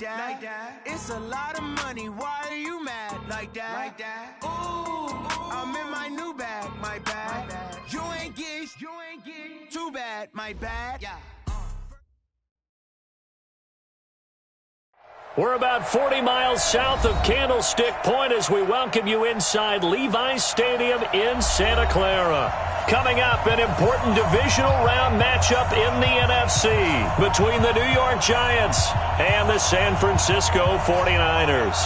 that. It's a lot of money. Why are you mad like that? Ooh, I'm in my new bag, my bad. You ain't getting too bad, my bad. Yeah. We're about 40 miles south of Candlestick Point as we welcome you inside Levi's Stadium in Santa Clara. Coming up, an important divisional round matchup in the NFC between the New York Giants and the San Francisco 49ers.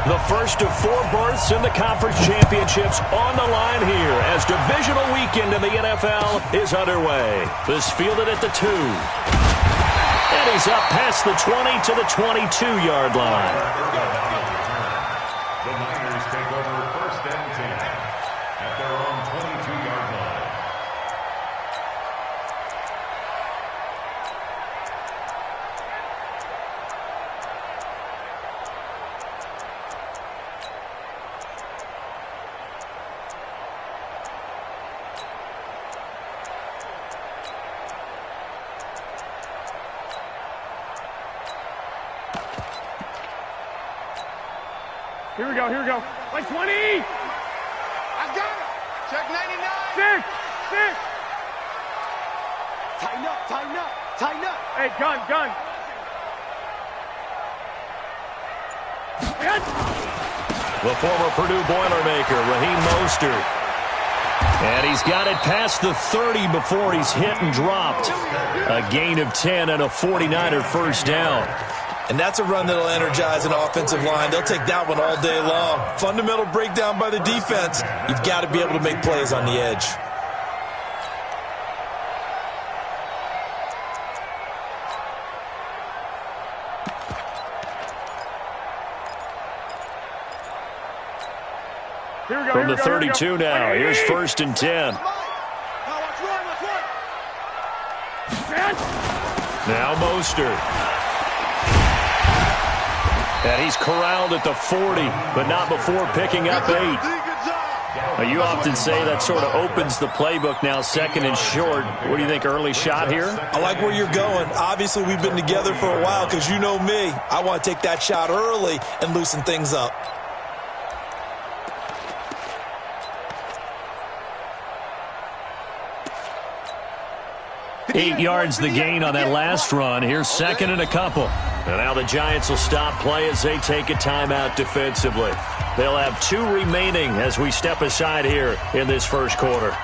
The first of 4 berths in the conference championships on the line here as divisional weekend in the NFL is underway. This fielded at the 2. And he's up past the 20 to the 22-yard line. The Niners take over first and 10 at their own 22-yard line. Here we go. Like 20! I got it! Check 99! 6! Tighten up! Hey, gun! The former Purdue Boilermaker, Raheem Mostert. And he's got it past the 30 before he's hit and dropped. A gain of 10 and a 49er first down. And that's a run that'll energize an offensive line. They'll take that one all day long. Fundamental breakdown by the defense. You've got to be able to make plays on the edge. From the 32 now, here's first and 10. Now Mostert. And he's corralled at the 40, but not before picking up 8. Now, you often say that sort of opens the playbook now, second and short. What do you think, early shot here? I like where you're going. Obviously, we've been together for a while because you know me. I want to take that shot early and loosen things up. Eight yards the gain on that last run. Here's second and a couple. And now the Giants will stop play as they take a timeout defensively. They'll have 2 remaining as we step aside here in this first quarter.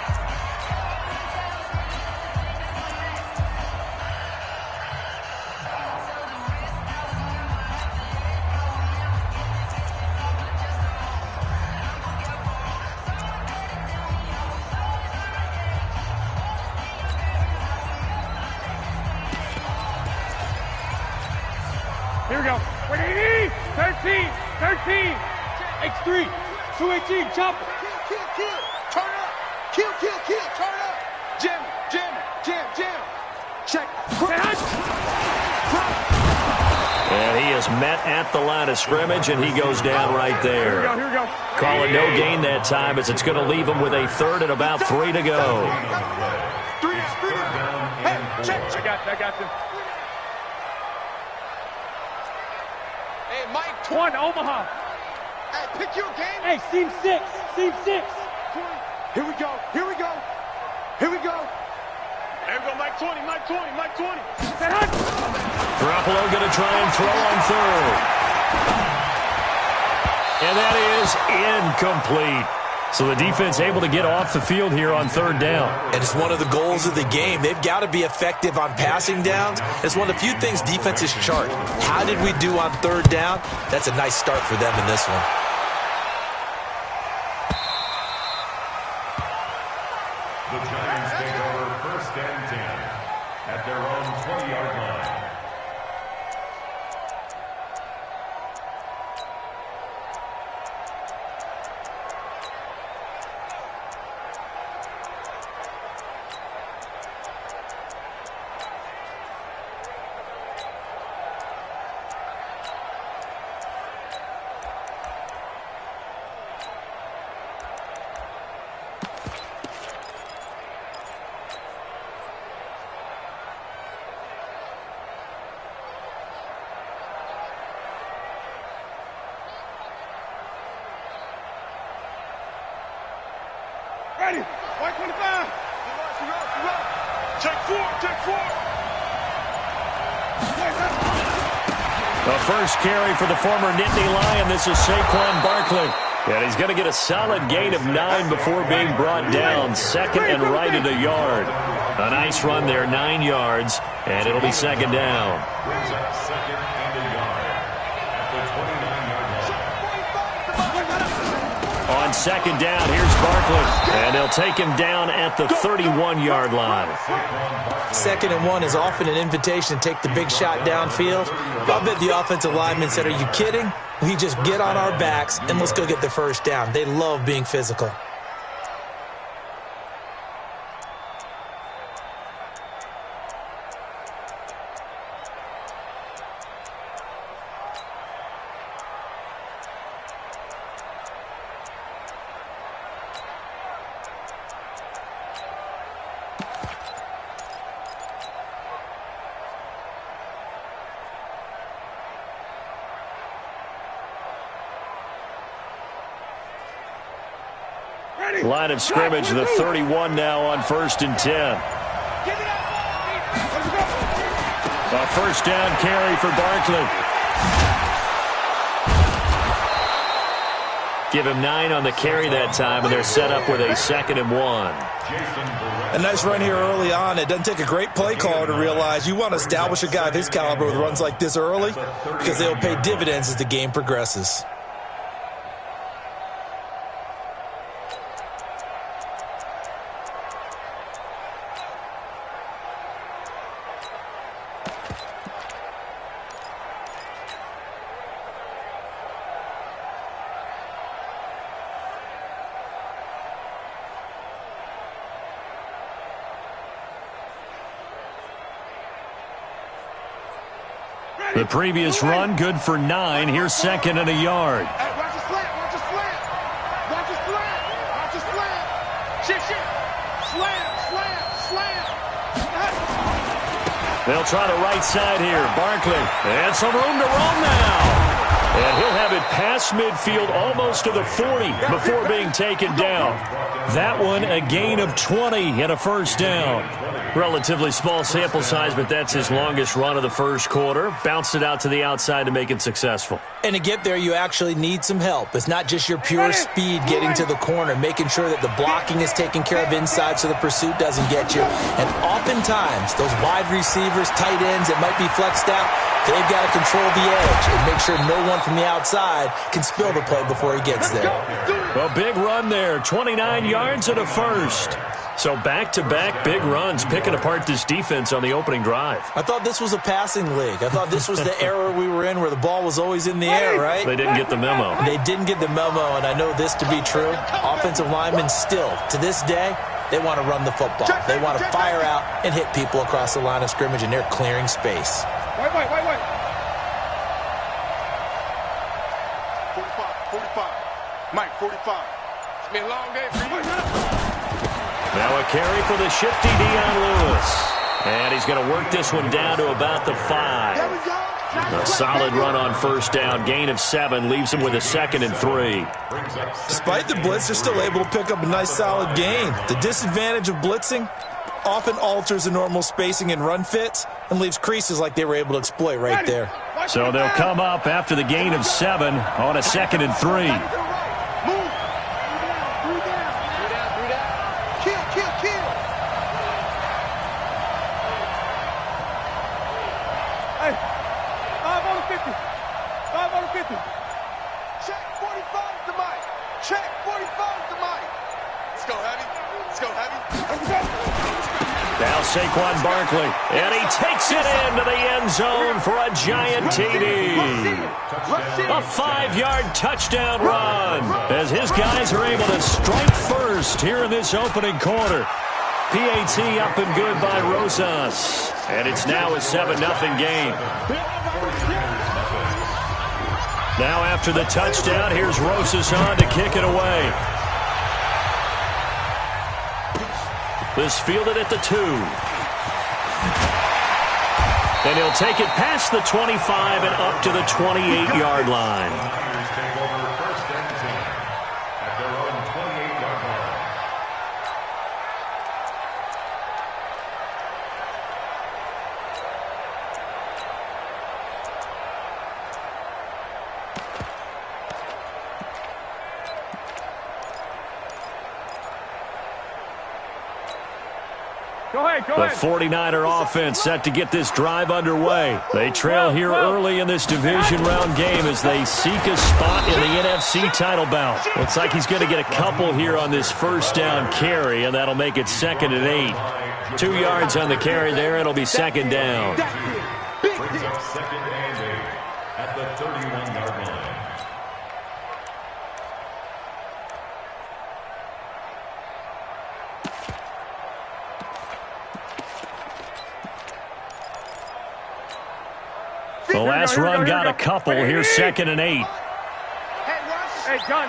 Here we go. 180! 13! X3! 218! Chopper! Kill! Turn up! Kill! Turn up! Jam! Check! And he is met at the line of scrimmage, and he goes down right there. Here we go. Call it no gain that time as it's going to leave him with a third and about 3 to go. Hey, check! I got you. Hey, Mike. 1, Omaha. Hey, pick your game. Hey, seam 6. Here we go. Here we go, Mike 20. Garoppolo going to try and throw on third. And that is incomplete. So the defense able to get off the field here on third down. And it's one of the goals of the game. They've got to be effective on passing downs. It's one of the few things defenses chart. How did we do on third down? That's a nice start for them in this one. The Giants take over first and 10 at their own 20-yard line. Check four. The first carry for the former Nittany Lion. This is Saquon Barkley. And he's going to get a solid gain of 9 before being brought down. Second and right at a yard. A nice run there, 9 yards, and it'll be second down. Brings up second and a yard at the 29-yard line. On second down, here's Barkley. And they'll take him down at the 31-yard line. Second and 1 is often an invitation to take the big shot downfield. I bet the offensive lineman said, are you kidding? We just get on our backs and let's go get the first down. They love being physical. Line of scrimmage, the 31 now on 1st and 10. A first down carry for Barkley. Give him 9 on the carry that time, and they're set up with a 2nd and 1. A nice run here early on. It doesn't take a great play caller to realize you want to establish a guy of his caliber with runs like this early because they'll pay dividends as the game progresses. The previous run, good for 9. Here's second and a yard. Hey, watch the slant. Shit. Slam. They'll try the right side here. Barkley. And some room to roam now. And he'll have it past midfield almost to the 40 before being taken down. That one, a gain of 20 and a first down. Relatively small sample size, but that's his longest run of the first quarter. Bounced it out to the outside to make it successful. And to get there, you actually need some help. It's not just your pure speed getting to the corner, making sure that the blocking is taken care of inside so the pursuit doesn't get you. And oftentimes, those wide receivers, tight ends that might be flexed out, they've got to control the edge and make sure no one from the outside can spill the play before he gets there. A big run there, 29 yards and a first. So back-to-back big runs, picking apart this defense on the opening drive. I thought this was a passing league. I thought this was the era we were in where the ball was always in the air, right? They didn't get the memo. They didn't get the memo, and I know this to be true. Offensive linemen still, to this day, they want to run the football. They want to fire out and hit people across the line of scrimmage, and they're clearing space. Wait. 45. Mike, 45. It's been a long day for you. Now a carry for the shifty Dion Lewis. And he's going to work this one down to about the 5. A solid run on first down. Gain of 7 leaves him with a 2nd and 3. Despite the blitz, they're still able to pick up a nice solid gain. The disadvantage of blitzing often alters the normal spacing and run fits and leaves creases like they were able to exploit right there. So they'll come up after the gain of 7 on a 2nd and 3. Now Saquon Barkley, and he takes it into the end zone for a giant TD. A 5-yard touchdown run as his guys are able to strike first here in this opening quarter. PAT up and good by Rosas, and it's now a 7-0 game. Now after the touchdown, here's Rosas on to kick it away. This fielded at the 2. And he'll take it past the 25 and up to the 28-yard line. Take over 1st and 10 at their own 28-yard line. The 49er offense set to get this drive underway. They trail here early in this division round game as they seek a spot in the NFC title bout. Looks like he's going to get a couple here on this first down carry, and that'll make it 2nd and 8. 2 yards on the carry there. It'll be 2nd down. Brings up 2nd and 8 at the 31-yard line. The last run got a couple. Here's 2nd and 8. Hey, gun.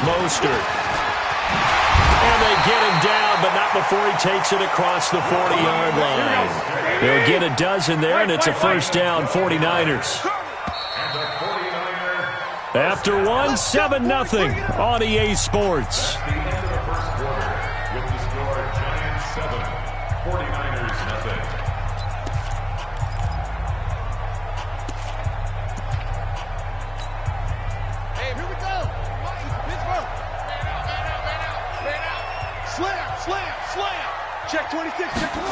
Mostert. And they get him down, but not before he takes it across the 40-yard line. They'll get a dozen there, and it's a first down, 49ers. After one, 7-0 on EA Sports. The end of the first quarter with the score Giants 7, 49ers nothing. Hey, here we go. Pittsburgh. Man out. Slam. Check 26, check 1.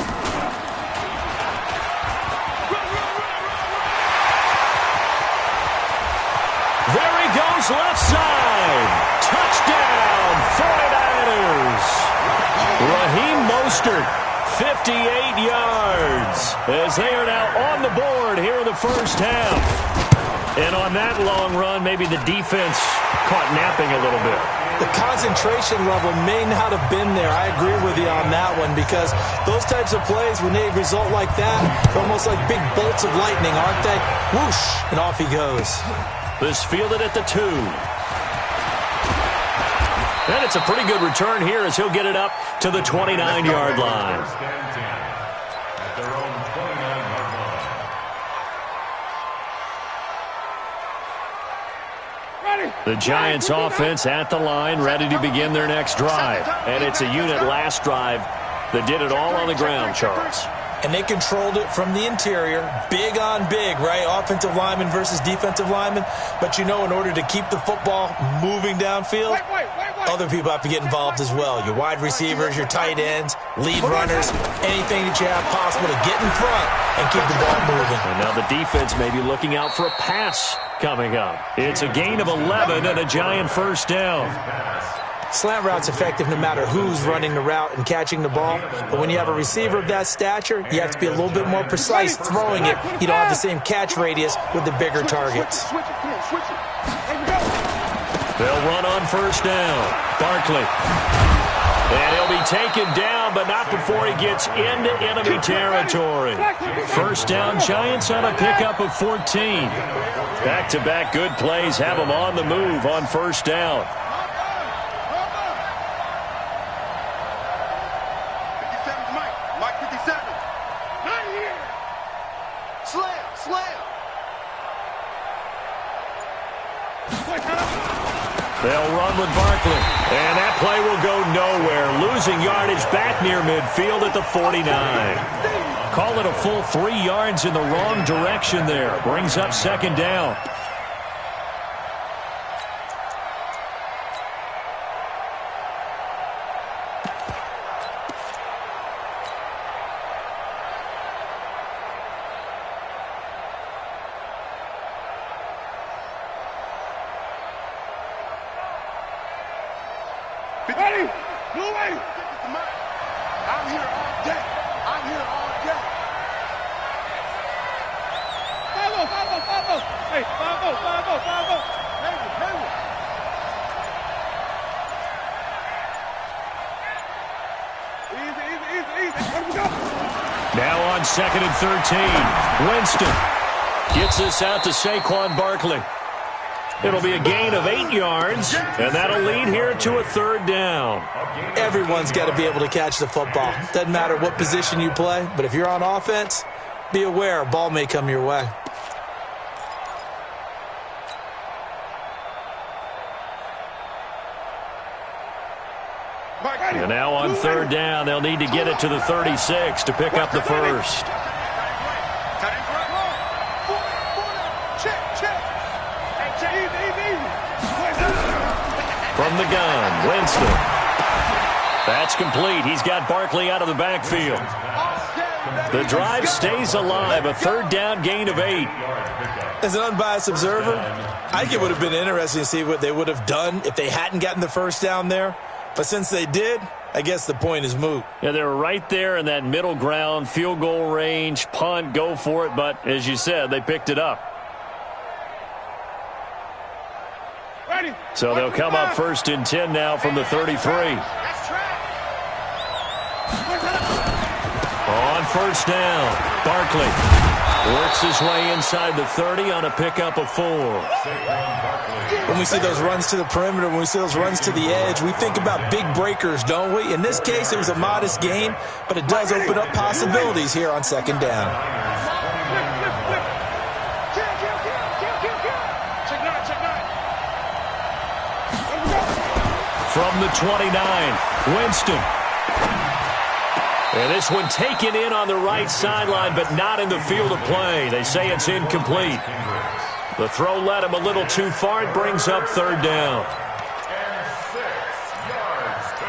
There he goes, left side. Touchdown, 49ers. Raheem Mostert, 58 yards, as they are now on the board here in the first half. And on that long run, maybe the defense caught napping a little bit. The concentration level may not have been there. I agree with you on that one, because those types of plays, when they result like that, they're almost like big bolts of lightning, aren't they? Whoosh, and off he goes. This fielded at the 2. And it's a pretty good return here as he'll get it up to the 29-yard line. First and 10 at their own 29-yard line. The Giants offense at the line, ready to begin their next drive. And it's a unit last drive that did it all on the ground, Charles. And they controlled it from the interior, big on big, right? Offensive lineman versus defensive lineman. But, you know, in order to keep the football moving downfield, other people have to get involved as well. Your wide receivers, your tight ends, lead runners, anything that you have possible to get in front and keep the ball moving. And now the defense may be looking out for a pass coming up. It's a gain of 11 and a Giant first down. Slant route's effective no matter who's running the route and catching the ball. But when you have a receiver of that stature, you have to be a little bit more precise throwing it. You don't have the same catch radius with the bigger targets. They'll run on first down. Barkley. And he'll be taken down, but not before he gets into enemy territory. First down, Giants on a pickup of 14. Back-to-back good plays have them on the move on first down. They'll run with Barkley. And that play will go nowhere. Losing yardage back near midfield at the 49. Call it a full 3 yards in the wrong direction there. Brings up second down. Ready? Blue way. I'm here all day. I'm here all day. 5-0. Hey, 5-0. Hayward. Easy. Where do we go? Now on second and 13. Winston gets this out to Saquon Barkley. It'll be a gain of 8 yards, and that'll lead here to a third down. Everyone's got to be able to catch the football. Doesn't matter what position you play, but if you're on offense, be aware a ball may come your way. And now on third down, they'll need to get it to the 36 to pick up the first. From the gun, Winston. That's complete. He's got Barkley out of the backfield. The drive stays alive. A third down gain of 8. As an unbiased observer, I think it would have been interesting to see what they would have done if they hadn't gotten the first down there. But since they did, I guess the point is moot. Yeah, they were right there in that middle ground, field goal range, punt, go for it. But as you said, they picked it up. So they'll come up 1st and 10 now from the 33. On 1st down, Barkley works his way inside the 30 on a pickup of 4. When we see those runs to the perimeter, when we see those runs to the edge, we think about big breakers, don't we? In this case, it was a modest gain, but it does open up possibilities here on 2nd down. From the 29, Winston. And this one taken in on the right sideline, but not in the field of play. They say it's incomplete. The throw led him a little too far. It brings up 3rd down. And 6 yards to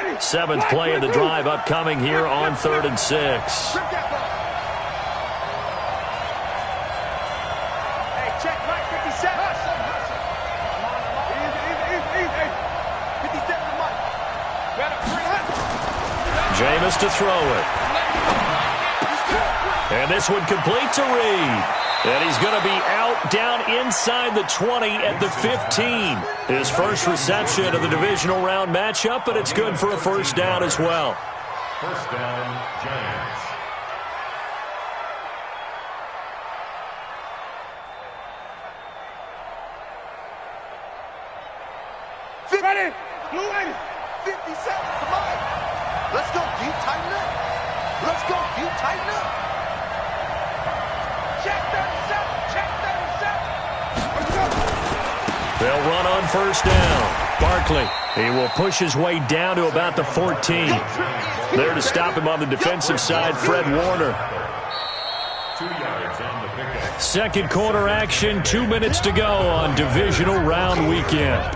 go. 7th play of the drive upcoming here on 3rd and 6. Jameis to throw it. And this one complete to Reed. And he's going to be out down inside the 20 at the 15. His first reception of the divisional round matchup, but it's good for a 1st down as well. 1st down, Giants. Ready? Blue 80. 57. Come on. Let's go. Deep, tighten up. Let's go. Deep, tighten up. Check 37. Check 37. They'll run on 1st down. Barkley, he will push his way down to about the 14. There to stop him on the defensive side, Fred Warner. 2 yards on the pickup. 2nd quarter action, 2 minutes to go on divisional round weekend.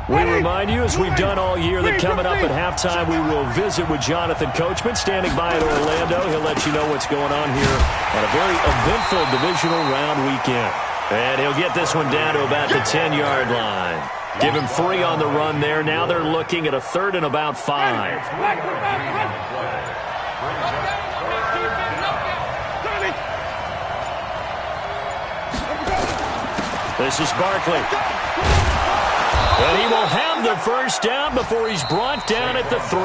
We remind you, as we've done all year, that coming up at halftime, we will visit with Jonathan Coachman, standing by at Orlando. He'll let you know what's going on here on a very eventful divisional round weekend. And he'll get this one down to about the 10-yard line. Give him 3 on the run there. Now they're looking at a 3rd and about 5. This is Barkley. And he will have the 1st down before he's brought down at the 3.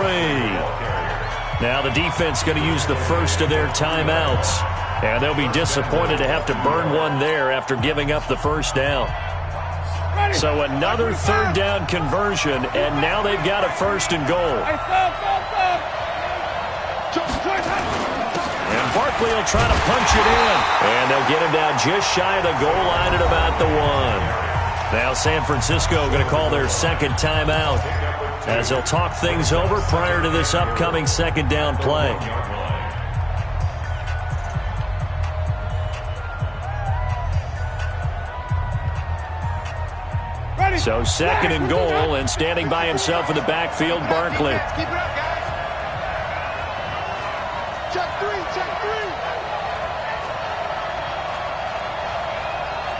Now the defense going to use the first of their timeouts. And they'll be disappointed to have to burn one there after giving up the 1st down. So another 3rd down conversion, and now they've got a 1st and goal. And Barkley will try to punch it in. And they'll get him down just shy of the goal line at about the 1. Now San Francisco going to call their 2nd timeout as they'll talk things over prior to this upcoming 2nd down play. So 2nd and goal, and standing by himself in the backfield, Barkley. Keep it up, guys. Check 3, check 3.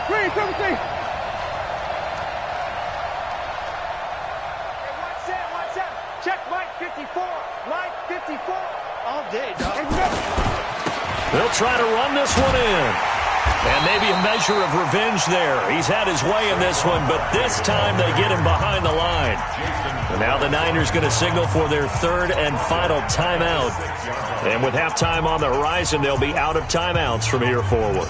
3, 17. Check Mike 54. Mike 54. All day, dog. They'll try to run this one in. And maybe a measure of revenge there. He's had his way in this one, but this time they get him behind the line. And now the Niners going to signal for their 3rd and final timeout. And with halftime on the horizon, they'll be out of timeouts from here forward.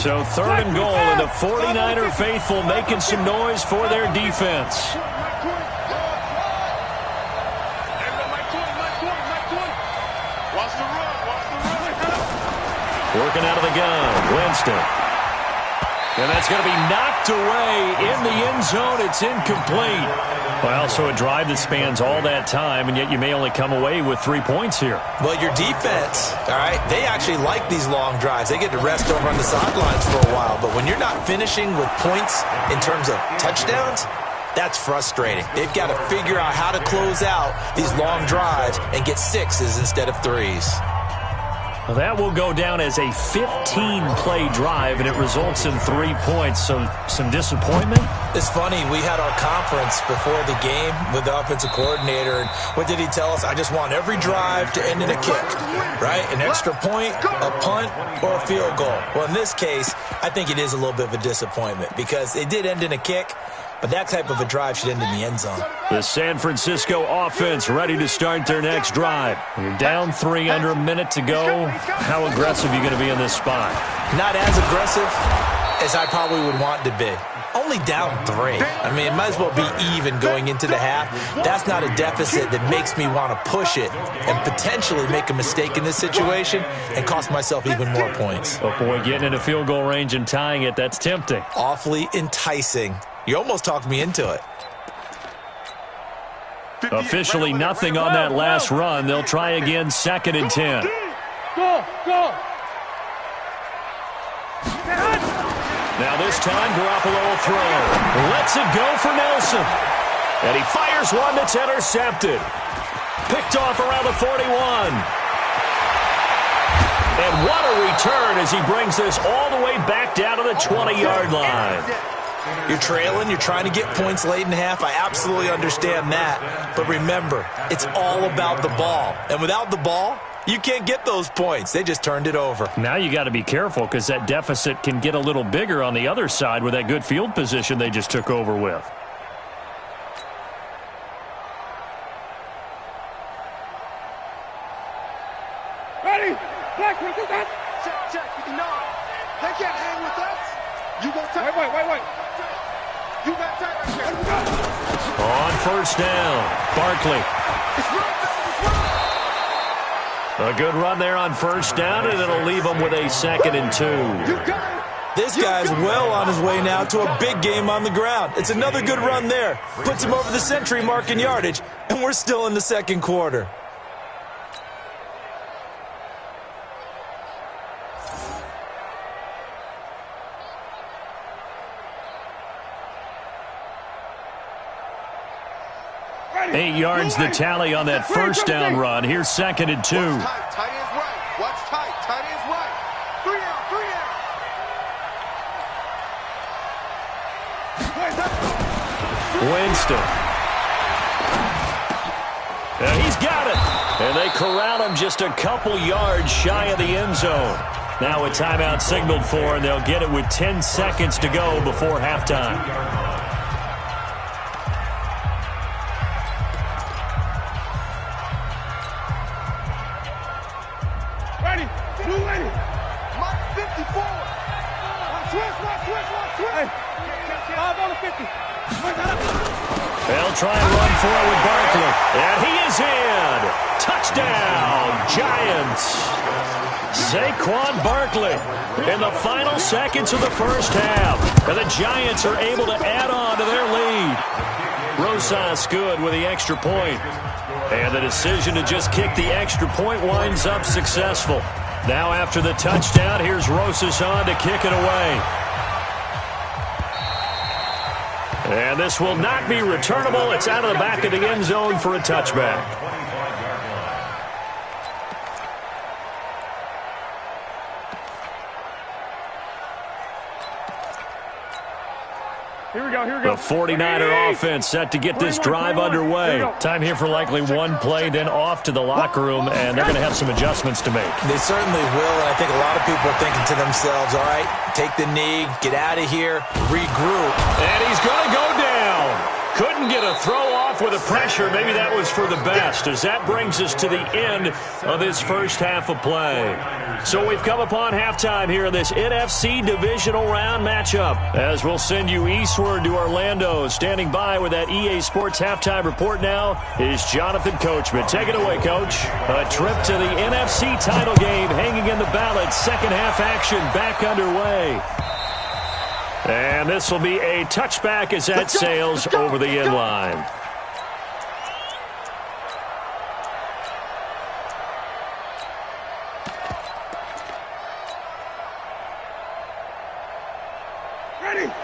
So 3rd and goal, and the 49er faithful making some noise for their defense. Working out of the gun, Winston. And that's going to be knocked away in the end zone. It's incomplete. Well, so a drive that spans all that time, and yet you may only come away with 3 points here. Well, your defense, all right, they actually like these long drives. They get to rest over on the sidelines for a while. But when you're not finishing with points in terms of touchdowns, that's frustrating. They've got to figure out how to close out these long drives and get 6s instead of 3s. Well, that will go down as a 15-play drive, and it results in 3 points. So some disappointment? It's funny. We had our conference before the game with the offensive coordinator, and what did he tell us? I just want every drive to end in a kick, right? An extra point, a punt, or a field goal. Well, in this case, I think it is a little bit of a disappointment because it did end in a kick, but that type of a drive should end in the end zone. The San Francisco offense ready to start their next drive. You're down 3 under a minute to go. How aggressive are you going to be in this spot? Not as aggressive as I probably would want to be. Only down 3. I mean, it might as well be even going into the half. That's not a deficit that makes me want to push it and potentially make a mistake in this situation and cost myself even more points. Oh, boy, getting into field goal range and tying it, that's tempting. Awfully enticing. You almost talked me into it. Officially nothing on that last run. They'll try again, 2nd and 10. Go! Now this time, Garoppolo will throw. Lets it go for Nelson. And he fires one that's intercepted. Picked off around the 41. And what a return as he brings this all the way back down to the 20-yard line. You're trailing. You're trying to get points late in the half. I absolutely understand that. But remember, it's all about the ball. And without the ball, you can't get those points. They just turned it over. Now you got to be careful because that deficit can get a little bigger on the other side with that good field position they just took over with. Ready? Blackman, do that. Check. You know it. They can't hang with us. You go tight. Wait. You got tight right there. On 1st down, Barkley. A good run there on 1st down, and it'll leave them with a 2nd and 2. This guy's well on his way now to a big game on the ground. It's another good run there. Puts him over the century mark in yardage, and we're still in the 2nd quarter. Eight yards the tally on that 1st down run. Here's 2nd and 2. Tight ends right. Watch tight. Tight ends right. 3 out. Winston. And he's got it. And they corral him just a couple yards shy of the end zone. Now a timeout signaled for, and they'll get it with 10 seconds to go before halftime. They'll try and run for it with Barkley. And he is in. Touchdown, Giants. Saquon Barkley in the final seconds of the 1st half. And the Giants are able to add on to their lead. Rosas good with the extra point. And the decision to just kick the extra point winds up successful. Now after the touchdown, here's Rosas on to kick it away. And this will not be returnable. It's out of the back of the end zone for a touchback. Here we go. The 49er offense set to get this drive underway. Time here for likely one play, then off to the locker room, and they're going to have some adjustments to make. They certainly will, and I think a lot of people are thinking to themselves, all right, take the knee, get out of here, regroup. And he's going to go down. Couldn't get a throw off with the pressure. Maybe that was for the best, as that brings us to the end of this first half of play. So we've come upon halftime here in this NFC divisional round matchup, as we'll send you eastward to Orlando. Standing by with that EA Sports halftime report now is Jonathan Coachman. Take it away, Coach. A trip to the NFC title game hanging in the balance. Second half action back underway. And this will be a touchback as that sails over the end line.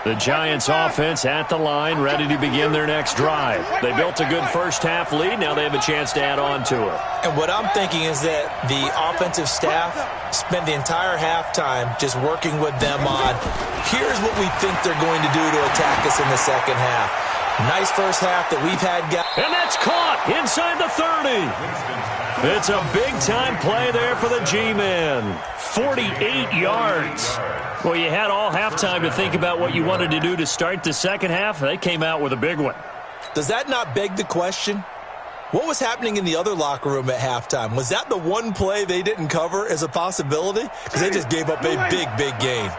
The Giants offense at the line, ready to begin their next drive. They built a good first half lead. Now they have a chance to add on to it. And what I'm thinking is that the offensive staff spent the entire halftime just working with them on, here's what we think they're going to do to attack us in the second half. Nice first half that we've had. And that's caught inside the 30. It's a big-time play there for the G-Men. 48 yards. Well, you had all halftime to think about what you wanted to do to start the second half. They came out with a big one. Does that not beg the question? What was happening in the other locker room at halftime? Was that the one play they didn't cover as a possibility? Because they just gave up a big, big gain.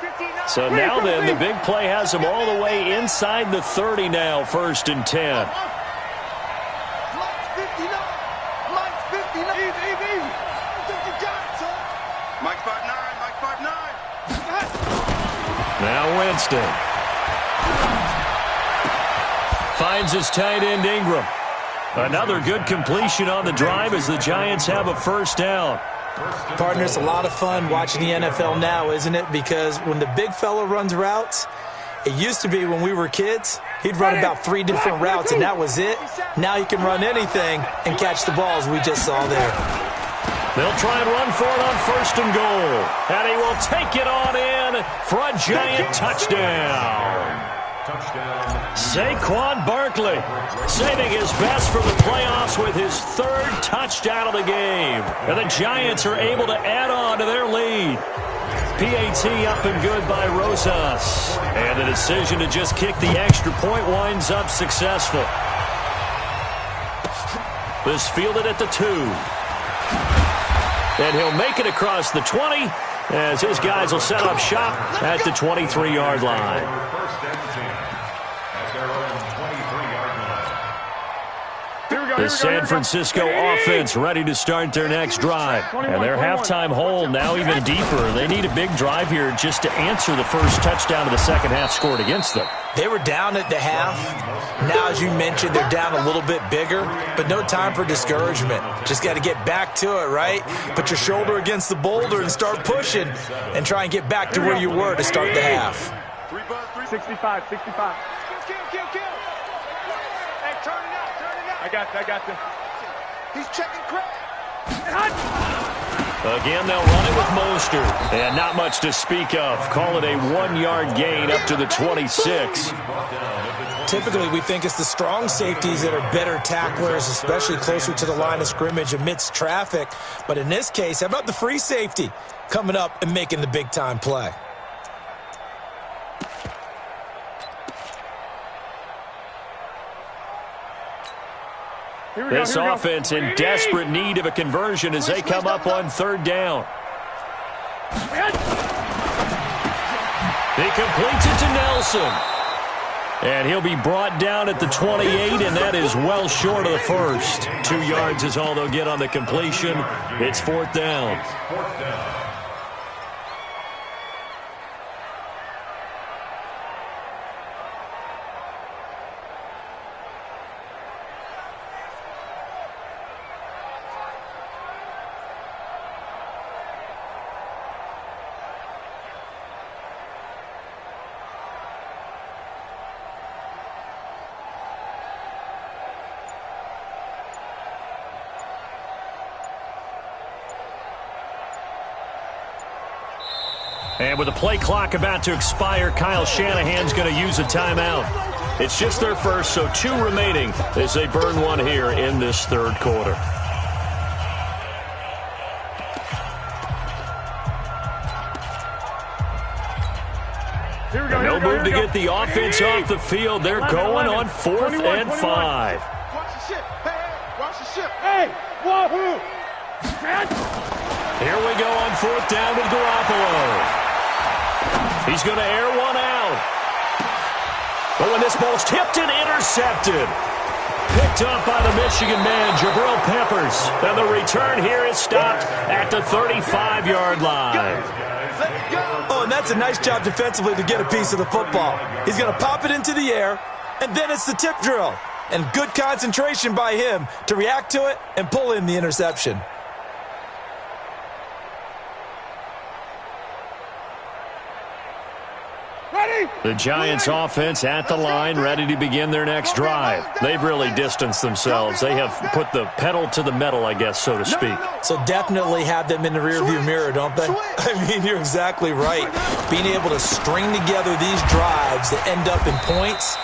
So now then, the big play has them all the way inside the 30 now, 1st and 10. Now Winston finds his tight end Ingram. Another good completion on the drive as the Giants have a first down. Partner, it's a lot of fun watching the NFL now, isn't it? Because when the big fella runs routes, it used to be when we were kids, he'd run about 3 different routes, and that was it. Now he can run anything and catch the balls we just saw there. They'll try and run for it on 1st and goal. And he will take it on in for a Giant touchdown. Saquon Barkley saving his best for the playoffs with his 3rd touchdown of the game. And the Giants are able to add on to their lead. PAT up and good by Rosas. And the decision to just kick the extra point winds up successful. This fielded at the 2. And he'll make it across the 20 as his guys will set up shop at the 23-yard line. The San Francisco offense ready to start their next drive. And their halftime hole now even deeper. They need a big drive here just to answer the first touchdown of the second half scored against them. They were down at the half. Now, as you mentioned, they're down a little bit bigger, but no time for discouragement. Just got to get back to it, right? Put your shoulder against the boulder and start pushing and try and get back to where you were to start the half. 65. Hey, turn it out. I got you. He's checking crack. Again, they'll run it with Mostert. And not much to speak of. Call it a 1-yard gain up to the 26. Typically, we think it's the strong safeties that are better tacklers, especially closer to the line of scrimmage amidst traffic. But in this case, how about the free safety coming up and making the big-time play? This offense in desperate need of a conversion as they come up on 3rd down. He completes it to Nelson. And he'll be brought down at the 28, and that is well short of the first. 2 yards is all they'll get on the completion. It's 4th down. And with the play clock about to expire, Kyle Shanahan's going to use a timeout. It's just their first, so 2 remaining as they burn one here in this 3rd quarter. No move to get the offense off the field. They're going on 4th and 5. Watch the ship. Hey, watch the ship. Hey, whoa. Here we go on 4th down with Garoppolo. He's going to air one out. But when this ball's tipped and intercepted. Picked up by the Michigan man, Jabril Peppers. And the return here is stopped at the 35-yard line. Oh, and that's a nice job defensively to get a piece of the football. He's going to pop it into the air, and then it's the tip drill. And good concentration by him to react to it and pull in the interception. The Giants offense at the line, ready to begin their next drive. They've really distanced themselves. They have put the pedal to the metal, I guess, so to speak. So definitely have them in the rearview mirror, don't they? I mean, you're exactly right. Being able to string together these drives that end up in points,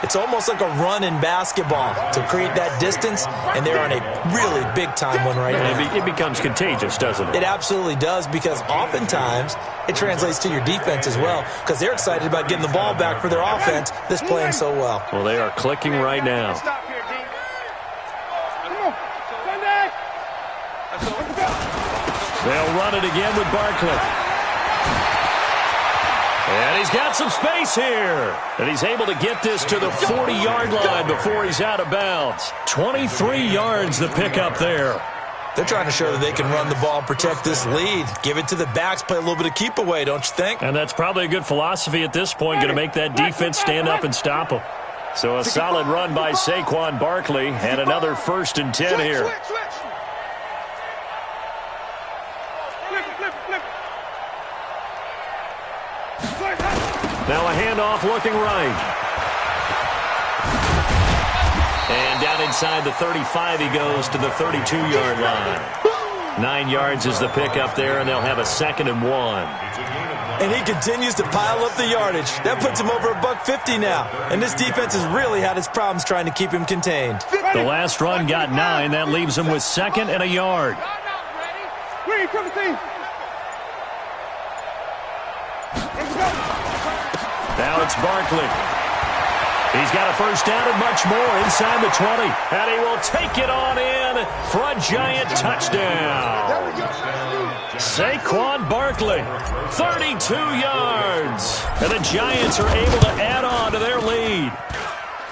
it's almost like a run in basketball to create that distance, and they're on a really big-time one right now. It becomes contagious, doesn't it? It absolutely does, because oftentimes it translates to your defense as well, because they're excited about getting the ball back for their offense that's playing so well. Well, they are clicking right now. They'll run it again with Barkley. And he's got some space here. And he's able to get this to the 40-yard line before he's out of bounds. 23 yards the pickup there. They're trying to show that they can run the ball and protect this lead. Give it to the backs, play a little bit of keep away, don't you think? And that's probably a good philosophy at this point, going to make that defense stand up and stop them. So a solid run by Saquon Barkley and another 1st and 10 here. Now a handoff looking right. And down inside the 35 he goes to the 32-yard line. 9 yards is the pickup there, and they'll have a 2nd and 1. And he continues to pile up the yardage. That puts him over $150 now. And this defense has really had its problems trying to keep him contained. The last run got 9. That leaves him with 2nd and a yard. Now it's Barkley. He's got a 1st down and much more inside the 20. And he will take it on in for a Giant touchdown. Saquon Barkley, 32 yards. And the Giants are able to add on to their lead.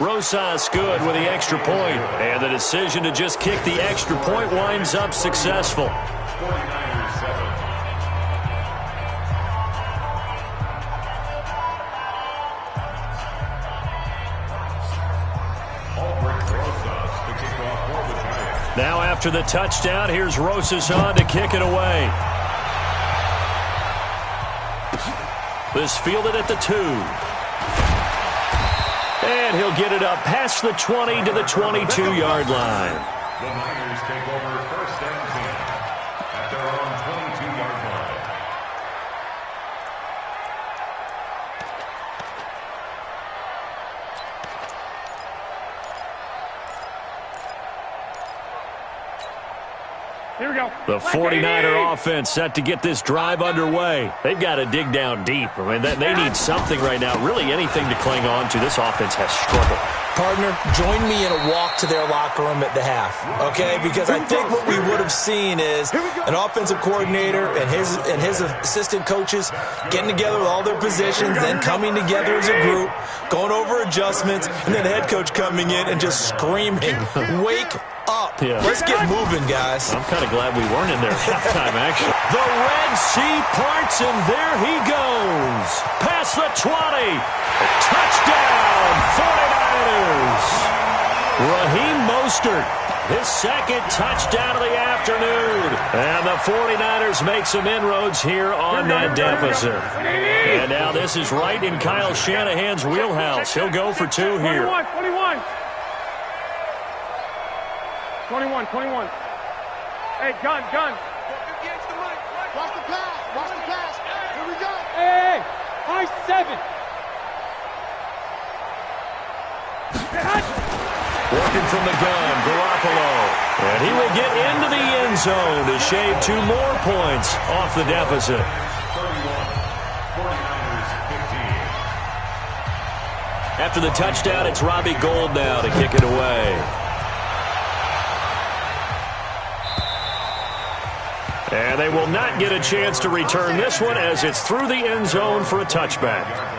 Rosas good with the extra point. And the decision to just kick the extra point winds up successful. Now after the touchdown, here's Rosas on to kick it away. This fielded at the 2. And he'll get it up past the 20 to the 22-yard line. The Niners take over 1st and 10 at their own 22-yard line. Here we go. The 49er offense set to get this drive underway. They've got to dig down deep. I mean, they need something right now, really anything to cling on to. This offense has struggled. Partner, join me in a walk to their locker room at the half, okay? Because I think what we would have seen is an offensive coordinator and his assistant coaches getting together with all their positions, then coming together as a group, going over adjustments, and then the head coach coming in and just screaming, "Wake up. Yeah. Let's get moving, guys." I'm kind of glad we weren't in there at halftime, actually. The Red Sea parts, and there he goes. Past the 20. Touchdown, 49ers. Raheem Mostert, his 2nd touchdown of the afternoon. And the 49ers make some inroads here on that deficit. And now this is right in Kyle Shanahan's wheelhouse. He'll go for 2 here. 21. Hey, gun. Watch the pass. Here we go. Hey, high 7. Working from the gun, Garoppolo. And he will get into the end zone to shave 2 more points off the deficit. 31, 49ers 15. After the touchdown, it's Robbie Gould now to kick it away. And they will not get a chance to return this one as it's through the end zone for a touchback.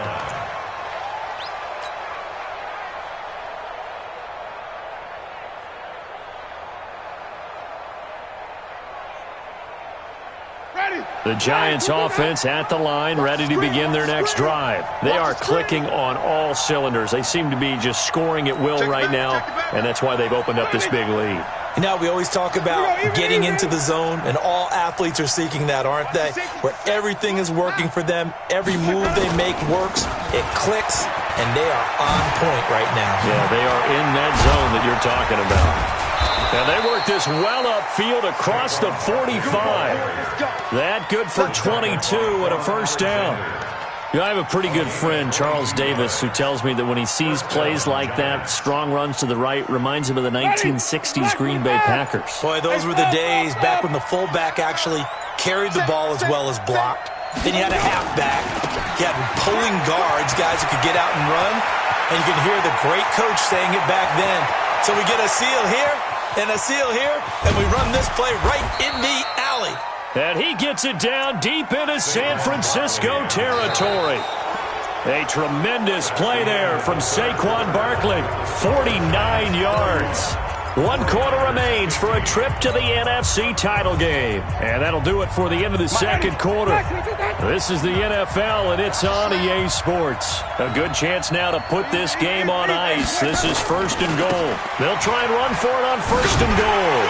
The Giants offense at the line, ready to begin their next drive. They are clicking on all cylinders. They seem to be just scoring at will right now, and that's why they've opened up this big lead. You know, we always talk about getting into the zone, and all athletes are seeking that, aren't they? Where everything is working for them, every move they make works, it clicks, and they are on point right now. Yeah, they are in that zone that you're talking about. And they work this well upfield across the 45. That good for 22 and a first down. You know, I have a pretty good friend, Charles Davis, who tells me that when he sees plays like that, strong runs to the right, reminds him of the 1960s Green Bay Packers. Boy, those were the days back when the fullback actually carried the ball as well as blocked. Then you had a halfback. You had pulling guards, guys who could get out and run. And you can hear the great coach saying it back then. So we get a seal here and a seal here, and we run this play right in the alley. And he gets it down deep into San Francisco territory. A tremendous play there from Saquon Barkley. 49 yards. 1 quarter remains for a trip to the NFC title game. And that'll do it for the end of the second quarter. This is the NFL, and it's on EA Sports. A good chance now to put this game on ice. This is 1st and goal. They'll try and run for it on 1st and goal.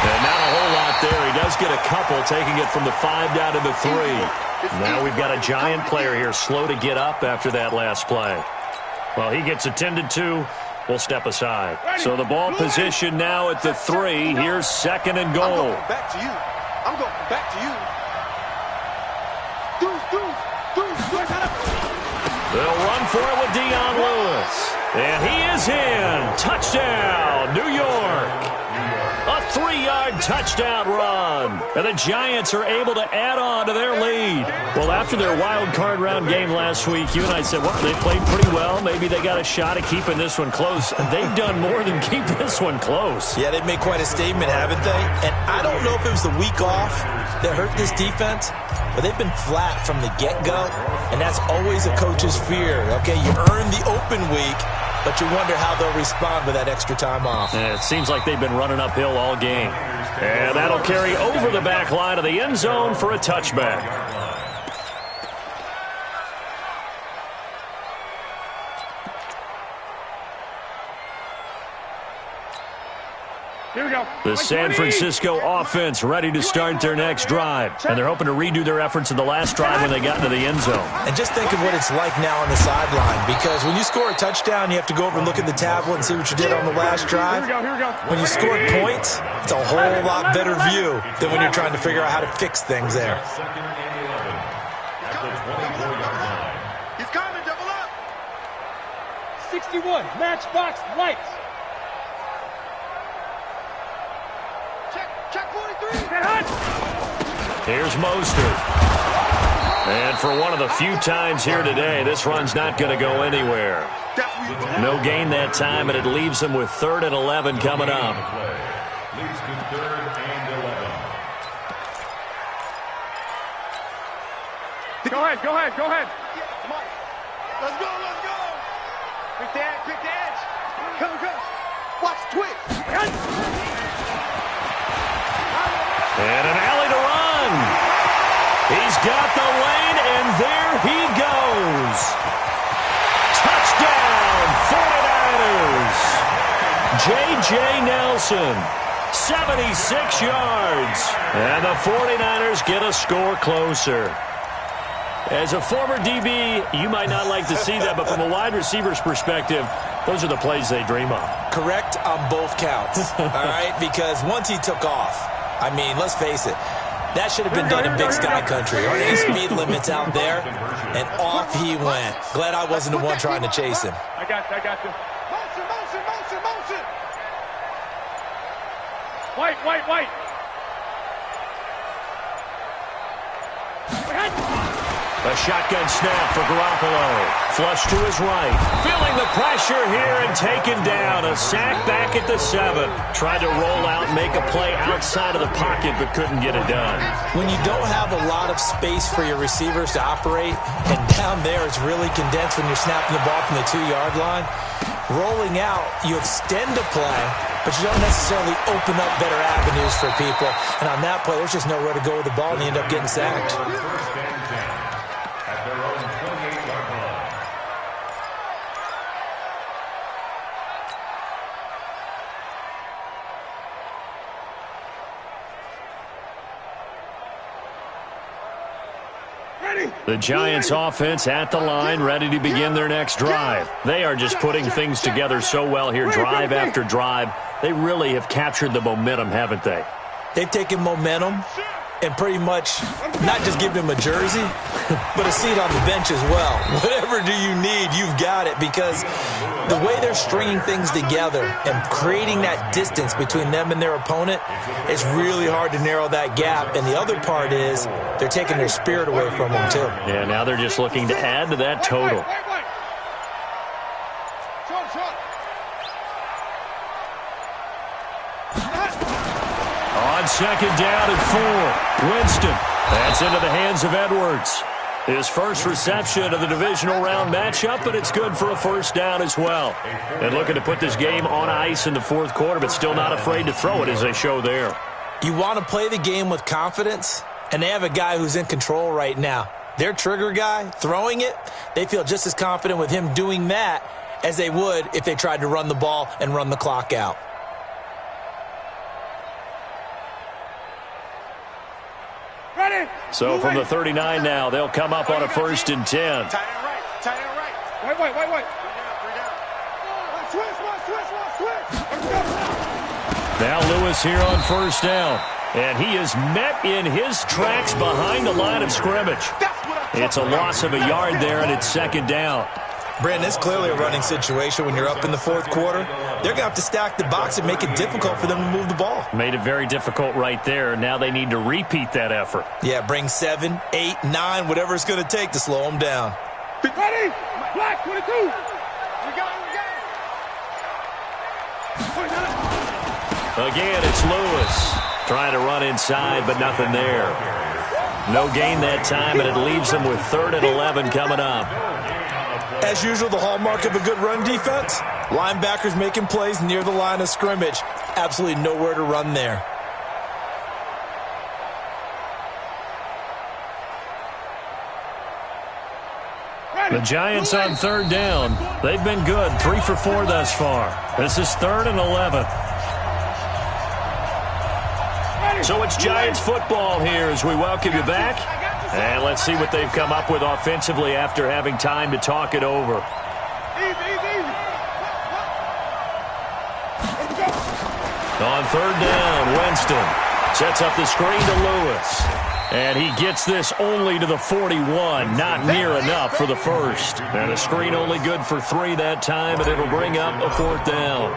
And not a whole lot there. He does get a couple, taking it from the 5 down to the 3. Now we've got a Giant player here slow to get up after that last play. Well, he gets attended to. We'll step aside. So the ball position now at the 3. Here's 2nd and goal. I'm going back to you. I'm going back to you. They'll run for it with Dion Lewis. And he is in. Touchdown, New York. A 3-yard touchdown run. And the Giants are able to add on to their lead. Well, after their wild card round game last week, you and I said, well, they played pretty well. Maybe they got a shot at keeping this one close. They've done more than keep this one close. Yeah, they've made quite a statement, haven't they? And I don't know if it was the week off that hurt this defense, but they've been flat from the get-go, and that's always a coach's fear. Okay, you earn the open week, but you wonder how they'll respond with that extra time off. And it seems like they've been running uphill all game. And that'll carry over the back line of the end zone for a touchback. Here we go. The San Francisco offense ready to start their next drive. And they're hoping to redo their efforts in the last drive when they got into the end zone. And just think of what it's like now on the sideline, because when you score a touchdown, you have to go over and look at the tablet and see what you did on the last drive. Here we go. When you scored points, it's a whole lot better view than when you're trying to figure out how to fix things there. 2nd and 11 at the 24-yard line. He's coming, double up. 61, matchbox lights. Check 43. Here's Mostert. And for one of the few times here today, this run's not going to go anywhere. No gain that time, and it leaves them with 3rd and 11 coming up. Leads to 3rd and 11. Go ahead. Let's go. Quick the edge. Come. Watch twitch. And an alley to run. He's got the lane, and there he goes. Touchdown, 49ers. J.J. Nelson, 76 yards. And the 49ers get a score closer. As a former DB, you might not like to see that, but from a wide receiver's perspective, those are the plays they dream of. Correct on both counts, all right? Because once he took off, I mean, let's face it, that should have been done in Big Sky Country. Aren't any speed limits out there? And off he went. Glad I wasn't the one trying to chase him. I got you. Motion. White. A shotgun snap for Garoppolo. Flush to his right. Feeling the pressure here and taken down. A sack back at the 7. Tried to roll out and make a play outside of the pocket, but couldn't get it done. When you don't have a lot of space for your receivers to operate, and down there it's really condensed when you're snapping the ball from the 2-yard line, rolling out, you extend the play, but you don't necessarily open up better avenues for people. And on that play, there's just nowhere to go with the ball, and you end up getting sacked. First and 10 at their own 28-yard line. The Giants offense at the line, ready to begin their next drive. They are just putting things together so well here, drive after drive. They really have captured the momentum, haven't they? They've taken momentum and pretty much not just given him a jersey, but a seat on the bench as well. Whatever do you need, you've got it, because the way they're stringing things together and creating that distance between them and their opponent, it's really hard to narrow that gap. And the other part is they're taking their spirit away from them, too. Yeah, now they're just looking to add to that total. On second down and 4, Winston. That's into the hands of Edwards. His first reception of the divisional round matchup, but it's good for a first down as well. And looking to put this game on ice in the fourth quarter, but still not afraid to throw it as they show there. You want to play the game with confidence, and they have a guy who's in control right now. Their trigger guy, throwing it, they feel just as confident with him doing that as they would if they tried to run the ball and run the clock out. So from the 39 now, they'll come up on a 1st and 10. Tight end right. Tight end right. Wait. Three down. Switch. Now Lewis here on 1st down. And he is met in his tracks behind the line of scrimmage. It's a loss of a yard there, and it's 2nd down. Brandon, it's clearly a running situation when you're up in the fourth quarter. They're going to have to stack the box and make it difficult for them to move the ball. Made it very difficult right there. Now they need to repeat that effort. Yeah, bring 7, 8, 9, whatever it's going to take to slow them down. Ready? Black 22. We got it. Again, it's Lewis trying to run inside, but nothing there. No gain that time, and it leaves them with 3rd and 11 coming up. As usual, the hallmark of a good run defense, linebackers making plays near the line of scrimmage. Absolutely nowhere to run there. The Giants on 3rd down. They've been good, 3 for 4 thus far. This is 3rd and 11. So it's Giants football here as we welcome you back. And let's see what they've come up with offensively after having time to talk it over. On 3rd down, Winston sets up the screen to Lewis. And he gets this only to the 41, not near enough for the first. And a screen only good for 3 that time, and it'll bring up a 4th down.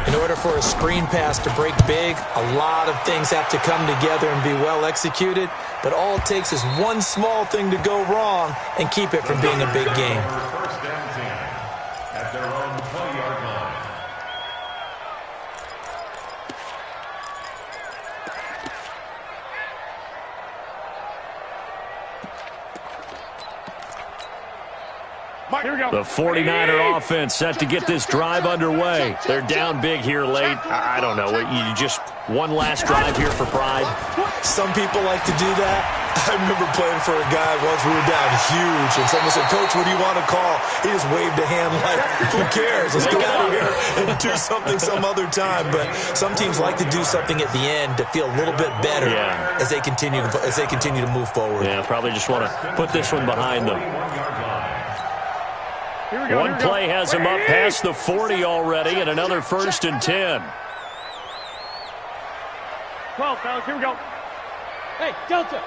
In order for a screen pass to break big, a lot of things have to come together and be well executed. But all it takes is one small thing to go wrong and keep it from being a big game. First and 10 at their own 20-yard line. The 49er offense set to get this drive underway. They're down big here late. I don't know. You just one last drive here for pride. Some people like to do that. I remember playing for a guy once. We were down huge, and someone said, "Coach, what do you want to call?" He just waved a hand like, "Who cares? Let's go out here and do something some other time." But some teams like to do something at the end to feel a little bit better as they continue to move forward. Yeah, probably just want to put this one behind them. One play has him up past the 40 already, and another 1st and 10. 12, fellas, here we go. Hey, Delta.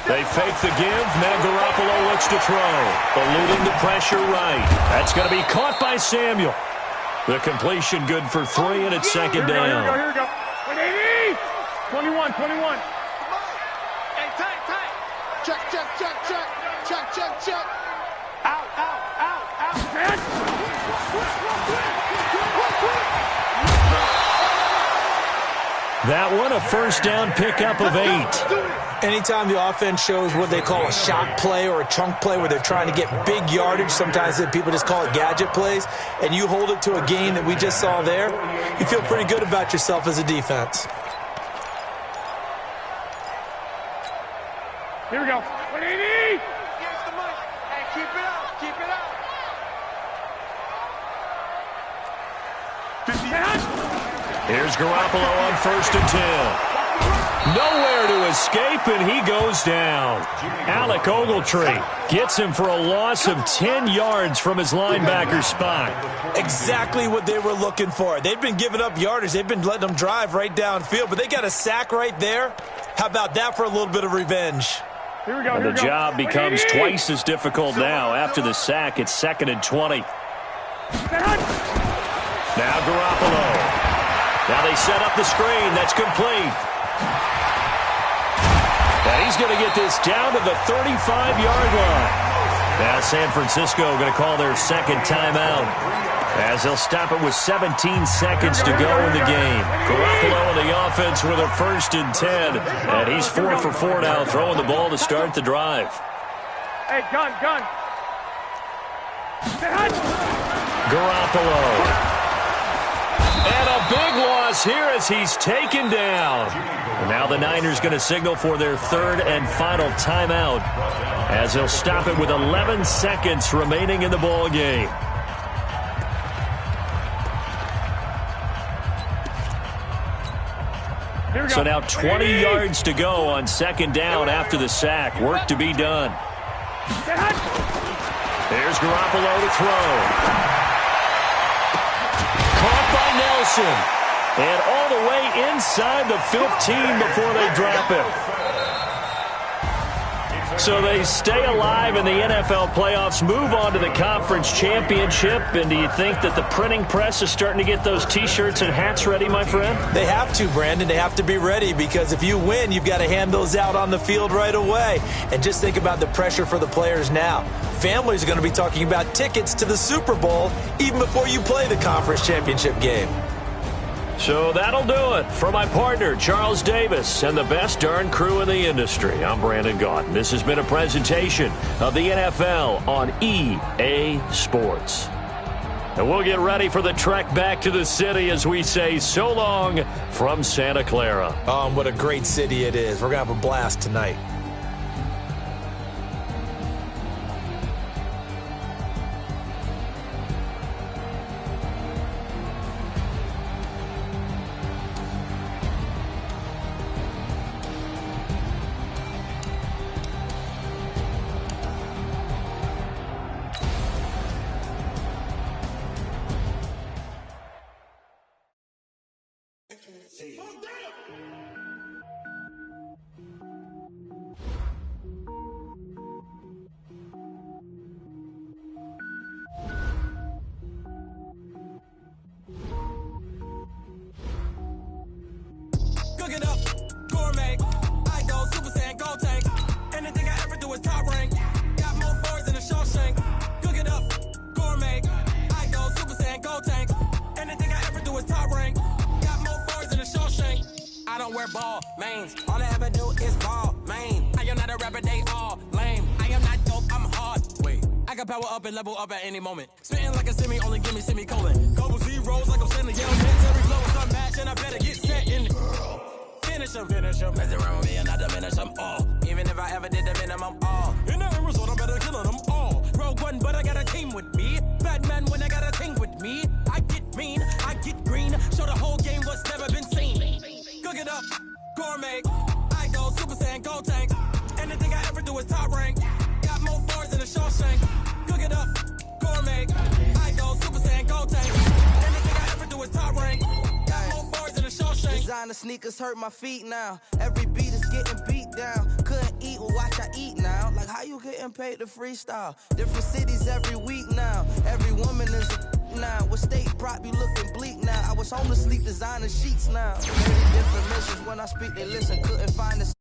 They fake the give. Now Garoppolo looks to throw. Eluding the pressure right. That's going to be caught by Samuel. The completion good for 3, and it's 2nd down. Here we go. 21. check. Out. That one, a first down pickup of 8. Anytime the offense shows what they call a shot play or a chunk play where they're trying to get big yardage, sometimes people just call it gadget plays, and you hold it to a gain that we just saw there, you feel pretty good about yourself as a defense. Here we go. 180! Here's the money. Hey, keep it up. 50. Here's Garoppolo on 1st and 10. Nowhere to escape, and he goes down. Alec Ogletree gets him for a loss of 10 yards from his linebacker spot. Exactly what they were looking for. They've been giving up yardage. They've been letting them drive right downfield, but they got a sack right there. How about that for a little bit of revenge? Here we go. And the job becomes twice as difficult now. After the sack, it's 2nd and 20. Now Garoppolo. Now they set up the screen. That's complete. And he's going to get this down to the 35-yard line. Now San Francisco going to call their second timeout, as they'll stop it with 17 seconds to go in the game. Garoppolo and the offense with a 1st and 10. And he's 4 for 4 now, throwing the ball to start the drive. Hey, gun. Garoppolo. And a big loss here as he's taken down. And now the Niners going to signal for their 3rd and final timeout, as they'll stop it with 11 seconds remaining in the ball game. So now 20 yards to go on 2nd down after the sack. Work to be done. There's Garoppolo to throw. Caught by Nelson. And all the way inside the 15 before they drop him. So they stay alive in the NFL playoffs, move on to the conference championship. And do you think that the printing press is starting to get those T-shirts and hats ready, my friend? They have to, Brandon. They have to be ready, because if you win, you've got to hand those out on the field right away. And just think about the pressure for the players now. Families are going to be talking about tickets to the Super Bowl even before you play the conference championship game. So that'll do it. For my partner, Charles Davis, and the best darn crew in the industry, I'm Brandon Gaudin. This has been a presentation of the NFL on EA Sports. And we'll get ready for the trek back to the city as we say so long from Santa Clara. What a great city it is. We're going to have a blast tonight. Cook it up, gourmet. I go Super Saiyan, gold tank. Anything I ever do is top rank. Got more boards than a Shawshank. Cook it up, gourmet. I go Super Saiyan, gold tank. Anything I ever do is top rank. Got more boards than a Shawshank. I don't wear ball mains. All I ever do is ball main. I am not a rapper, they all lame. I am not dope, I'm hard. Wait, I can power up and level up at any moment. Spitting like a semi, only give me semicolon. Couple zeros like I'm sending yellow hits. Every flow is unmatched and I better get set in. Finish him. Mess around with me and I diminish them all. Even if I ever did the minimum all. In the end result, I better kill them all. Rogue One, but I got a team with me. Batman when I got a team with me. I get mean, I get green. Show the whole game what's never been seen. Cook it up, gourmet. I go Super Saiyan, gold tank. Anything I ever do is top rank. Got more bars than a Shawshank. Cook it up, gourmet. I go Super Saiyan, gold tank. Anything I ever do is top rank. Designer sneakers hurt my feet now. Every beat is getting beat down. Couldn't eat, well watch I eat now. Like how you getting paid to freestyle? Different cities every week now. Every woman is a now. What state prop you looking bleak now? I was homeless, sleep designer sheets now. Many different missions when I speak they listen. Couldn't find the